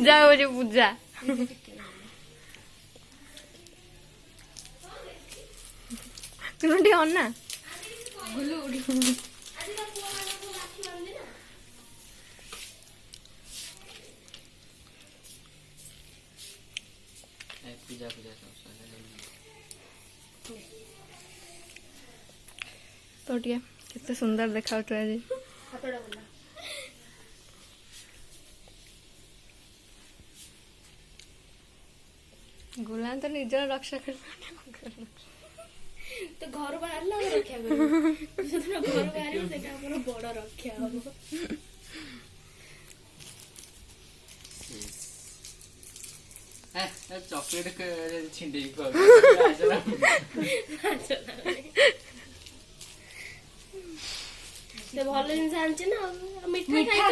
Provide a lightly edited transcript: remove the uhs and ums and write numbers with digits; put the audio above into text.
ପୂଜା ହଉଛି ପୂଜା। ଟିକେ ଅନା पूजा पूजा तो टिके केते सुंदर देखा आज गुलाम तो निजर रक्षा कर तो घर बाहर रक्षा कर घर बाहर बड़ रक्षा हम चॉकलेट छिंडे भल जिन ना मिठा